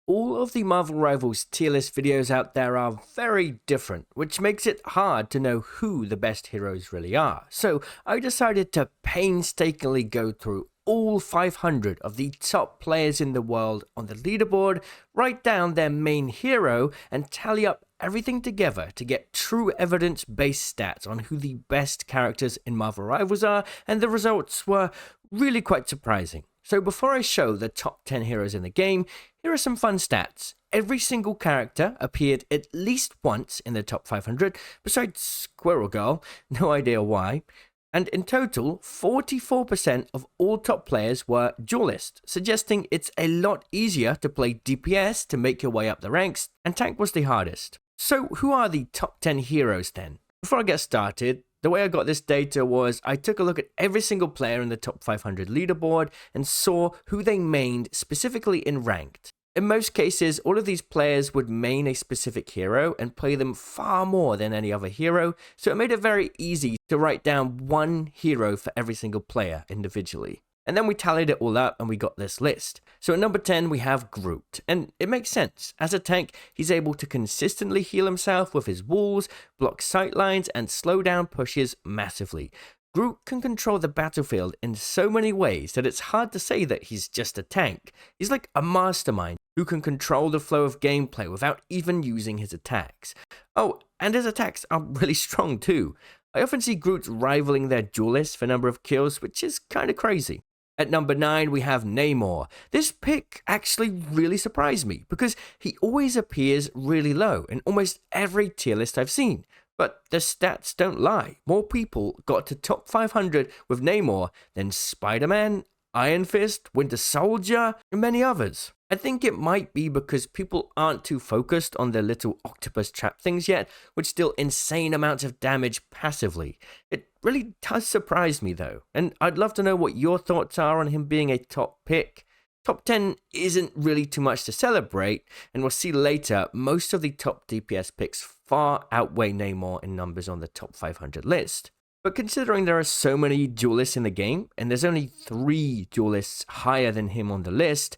All of the Marvel Rivals tier list videos out there are very different, which makes it hard to know who the best heroes really are. So I decided to painstakingly go through all 500 of the top players in the world on the leaderboard, write down their main hero, and tally up everything together to get true evidence-based stats on who the best characters in Marvel Rivals are, and the results were really quite surprising. So before I show the top 10 heroes in the game, here are some fun stats. Every single character appeared at least once in the top 500, besides Squirrel Girl, no idea why. And in total, 44% of all top players were Duelist, suggesting it's a lot easier to play DPS to make your way up the ranks, and tank was the hardest. So who are the top 10 heroes then? Before I get started, the way I got this data was I took a look at every single player in the top 500 leaderboard and saw who they mained specifically in ranked. In most cases, all of these players would main a specific hero and play them far more than any other hero, so it made it very easy to write down one hero for every single player individually. And then we tallied it all up and we got this list. So at number 10 we have Groot, and it makes sense. As a tank, he's able to consistently heal himself with his walls, block sightlines, and slow down pushes massively. Groot can control the battlefield in so many ways that it's hard to say that he's just a tank. He's like a mastermind who can control the flow of gameplay without even using his attacks. Oh, and his attacks are really strong too. I often see Groot rivaling their Duelist for number of kills, which is kind of crazy. At number 9 we have Namor. This pick actually really surprised me because he always appears really low in almost every tier list I've seen. But the stats don't lie. More people got to top 500 with Namor than Spider-Man, Iron Fist, Winter Soldier, and many others. I think it might be because people aren't too focused on the little octopus trap things yet, which deal insane amounts of damage passively. It really does surprise me though, and I'd love to know what your thoughts are on him being a top pick. Top 10 isn't really too much to celebrate, and we'll see later, most of the top DPS picks far outweigh Namor in numbers on the top 500 list. But considering there are so many duelists in the game, and there's only 3 duelists higher than him on the list,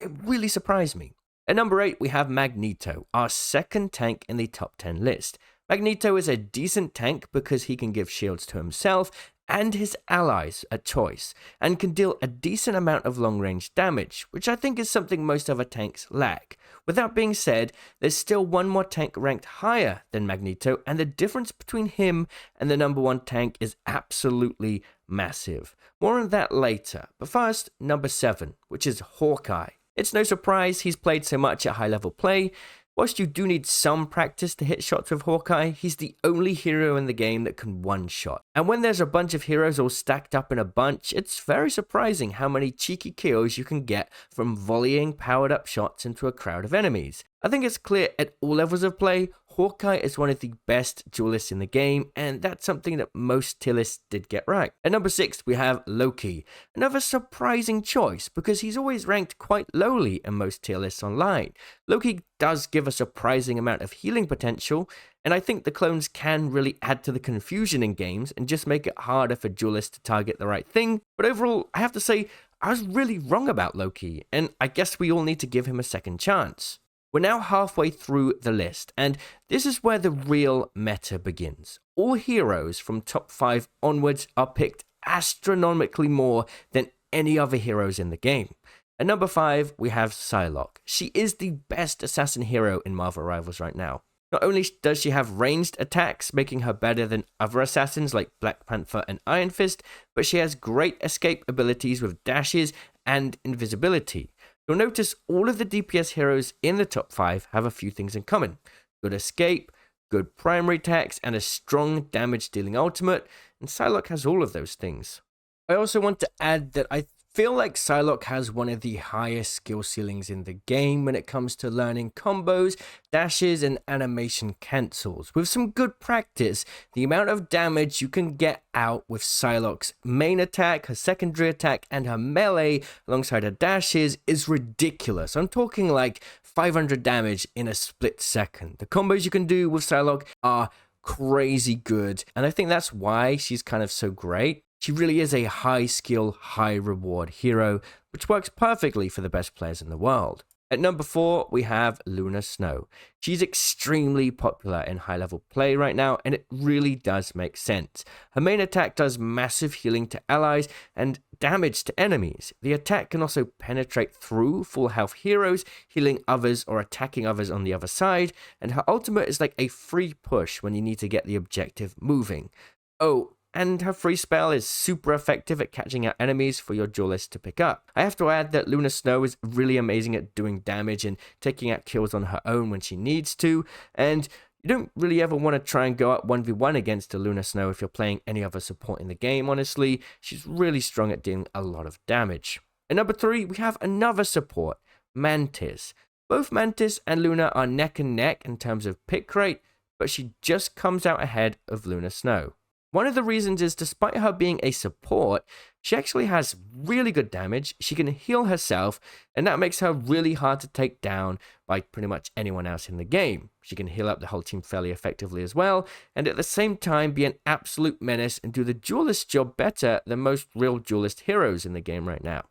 it really surprised me. At number 8 we have Magneto, our second tank in the top 10 list. Magneto is a decent tank because he can give shields to himself and his allies a choice, and can deal a decent amount of long-range damage, which I think is something most other tanks lack. With that being said, there's still one more tank ranked higher than Magneto, and the difference between him and the number 1 tank is absolutely massive. More on that later, but first, number 7, which is Hawkeye. It's no surprise he's played so much at high-level play. Whilst you do need some practice to hit shots with Hawkeye, he's the only hero in the game that can one-shot. And when there's a bunch of heroes all stacked up in a bunch, it's very surprising how many cheeky kills you can get from volleying powered-up shots into a crowd of enemies. I think it's clear at all levels of play, Hawkeye is one of the best duelists in the game, and that's something that most tier lists did get right. At number 6, we have Loki. Another surprising choice, because he's always ranked quite lowly in most tier lists online. Loki does give a surprising amount of healing potential, and I think the clones can really add to the confusion in games and just make it harder for duelists to target the right thing. But overall, I have to say, I was really wrong about Loki, and I guess we all need to give him a second chance. We're now halfway through the list, and this is where the real meta begins. All heroes from top 5 onwards are picked astronomically more than any other heroes in the game. At number 5, we have Psylocke. She is the best assassin hero in Marvel Rivals right now. Not only does she have ranged attacks, making her better than other assassins like Black Panther and Iron Fist, but she has great escape abilities with dashes and invisibility. You'll notice all of the DPS heroes in the top 5 have a few things in common. Good escape, good primary attacks, and a strong damage dealing ultimate, and Psylocke has all of those things. I also want to add that I feel like Psylocke has one of the highest skill ceilings in the game when it comes to learning combos, dashes, and animation cancels. With some good practice, the amount of damage you can get out with Psylocke's main attack, her secondary attack, and her melee alongside her dashes is ridiculous. I'm talking like 500 damage in a split second. The combos you can do with Psylocke are crazy good, and I think that's why she's kind of so great. She really is a high skill, high reward hero, which works perfectly for the best players in the world. At number 4, we have Luna Snow. She's extremely popular in high-level play right now, and it really does make sense. Her main attack does massive healing to allies and damage to enemies. The attack can also penetrate through full health heroes, healing others or attacking others on the other side, and her ultimate is like a free push when you need to get the objective moving. Oh, and her free spell is super effective at catching out enemies for your Duelist to pick up. I have to add that Luna Snow is really amazing at doing damage and taking out kills on her own when she needs to, and you don't really ever want to try and go up 1v1 against a Luna Snow if you're playing any other support in the game, honestly. She's really strong at dealing a lot of damage. At number 3, we have another support, Mantis. Both Mantis and Luna are neck and neck in terms of pick rate, but she just comes out ahead of Luna Snow. One of the reasons is, despite her being a support, she actually has really good damage, she can heal herself, and that makes her really hard to take down by pretty much anyone else in the game. She can heal up the whole team fairly effectively as well, and at the same time be an absolute menace and do the Duelist job better than most real Duelist heroes in the game right now.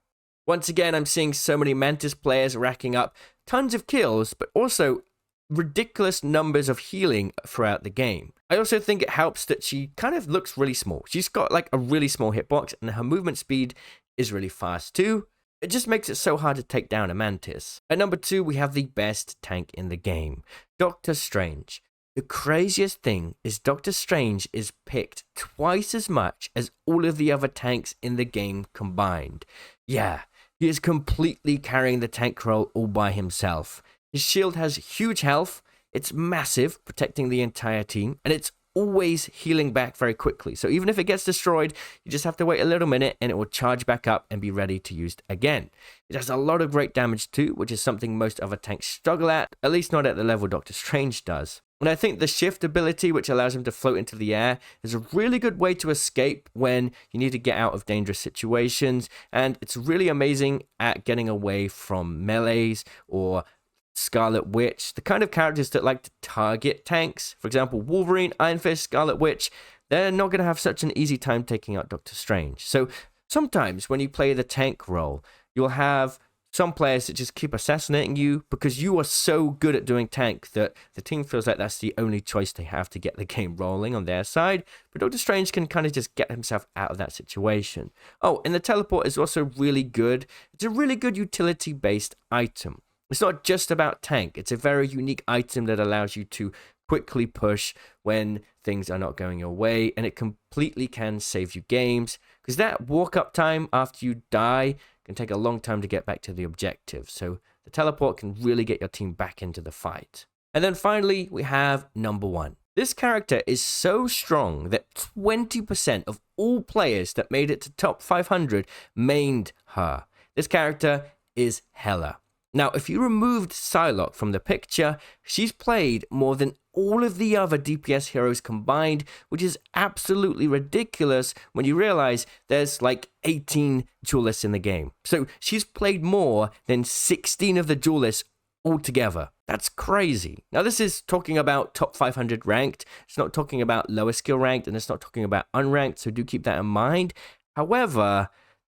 Once again, I'm seeing so many Mantis players racking up tons of kills, but also ridiculous numbers of healing throughout the game. I also think it helps that she kind of looks really small. She's got like a really small hitbox, and her movement speed is really fast too. It just makes it so hard to take down a Mantis. At number 2, we have the best tank in the game, Doctor Strange. The craziest thing is Doctor Strange is picked twice as much as all of the other tanks in the game combined. Yeah, he is completely carrying the tank role all by himself. His shield has huge health, it's massive, protecting the entire team, and it's always healing back very quickly. So even if it gets destroyed, you just have to wait a little minute and it will charge back up and be ready to use again. It has a lot of great damage too, which is something most other tanks struggle at least not at the level Doctor Strange does. And I think the shift ability, which allows him to float into the air, is a really good way to escape when you need to get out of dangerous situations, and it's really amazing at getting away from melees or Scarlet Witch, the kind of characters that like to target tanks. For example, Wolverine, Iron Fist, Scarlet Witch, they're not going to have such an easy time taking out Doctor Strange. So sometimes when you play the tank role, you'll have some players that just keep assassinating you because you are so good at doing tank that the team feels like that's the only choice they have to get the game rolling on their side. But Doctor Strange can kind of just get himself out of that situation. Oh, and the teleport is also really good. It's a really good utility-based item. It's not just about tank. It's a very unique item that allows you to quickly push when things are not going your way, and it completely can save you games, because that walk-up time after you die can take a long time to get back to the objective. So the teleport can really get your team back into the fight. And then finally, we have number 1. This character is so strong that 20% of all players that made it to top 500 mained her. This character is Hela. Now, if you removed Psylocke from the picture, she's played more than all of the other DPS heroes combined, which is absolutely ridiculous when you realize there's like 18 duelists in the game. So she's played more than 16 of the duelists altogether. That's crazy. Now, this is talking about top 500 ranked. It's not talking about lower skill ranked, and it's not talking about unranked, so do keep that in mind. However,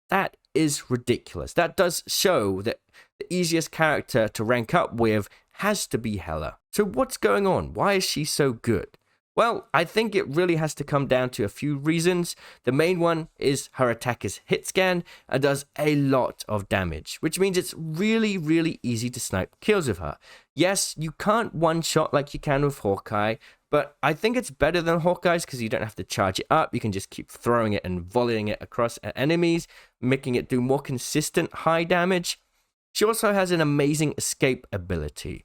that is ridiculous. That does show that the easiest character to rank up with has to be Hela. So what's going on? Why is she so good? Well, I think it really has to come down to a few reasons. The main one is her attack is hit scan and does a lot of damage, which means it's really, really easy to snipe kills with her. Yes, you can't one-shot like you can with Hawkeye, but I think it's better than Hawkeye's because you don't have to charge it up. You can just keep throwing it and volleying it across at enemies, making it do more consistent high damage. She also has an amazing escape ability.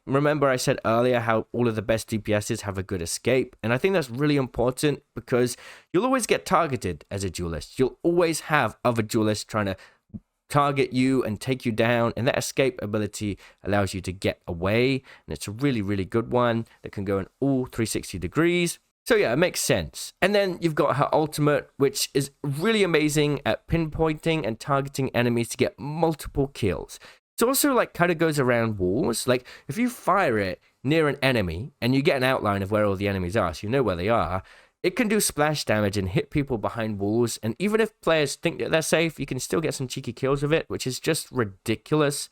Remember I said earlier how all of the best DPSs have a good escape, and I think that's really important because you'll always get targeted as a duelist. You'll always have other duelists trying to target you and take you down, and that escape ability allows you to get away, and it's a really, really good one that can go in all 360 degrees. So yeah, it makes sense. And then you've got her ultimate, which is really amazing at pinpointing and targeting enemies to get multiple kills. It's also like kind of goes around walls. Like if you fire it near an enemy and you get an outline of where all the enemies are, so you know where they are, it can do splash damage and hit people behind walls. And even if players think that they're safe, you can still get some cheeky kills with it, which is just ridiculous.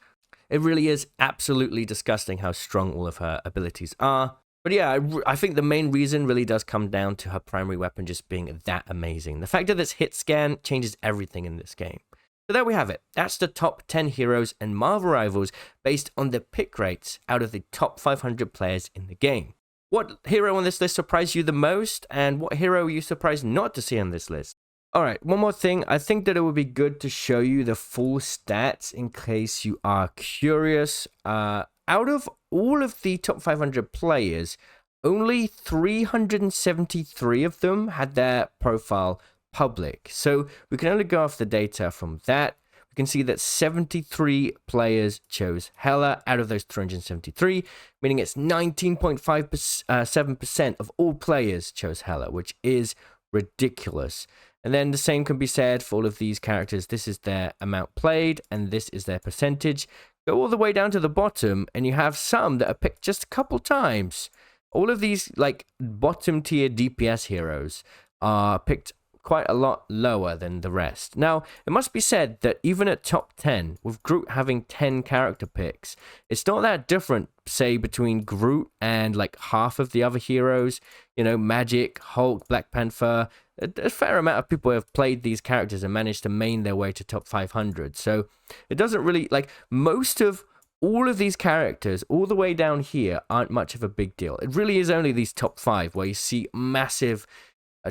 It really is absolutely disgusting how strong all of her abilities are. But yeah, I think the main reason really does come down to her primary weapon just being that amazing. The fact that this hit scan changes everything in this game. So there we have it. That's the top 10 heroes and Marvel rivals based on the pick rates out of the top 500 players in the game. What hero on this list surprised you the most, and what hero were you surprised not to see on this list? Alright, one more thing. I think that it would be good to show you the full stats in case you are curious. Out of all of the top 500 players, only 373 of them had their profile public. So we can only go off the data from that. We can see that 73 players chose Hela out of those 373, meaning it's 19.57% of all players chose Hela, which is ridiculous. And then the same can be said for all of these characters. This is their amount played, and this is their percentage. Go all the way down to the bottom, and you have some that are picked just a couple times. All of these, like, bottom tier DPS heroes are picked quite a lot lower than the rest. Now, it must be said that even at top 10, with Groot having 10 character picks, it's not that different, say, between Groot and, like, half of the other heroes. You know, Magic, Hulk, Black Panther. A fair amount of people have played these characters and managed to main their way to top 500. So it doesn't really, like, most of all of these characters all the way down here aren't much of a big deal. It really is only these top 5 where you see massive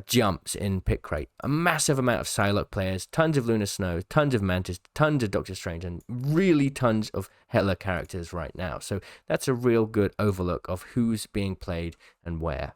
jumps in pick rate. A massive amount of Psylocke players, tons of Lunar Snow, tons of Mantis, tons of Doctor Strange, and really tons of Hela characters right now. So that's a real good overlook of who's being played and where.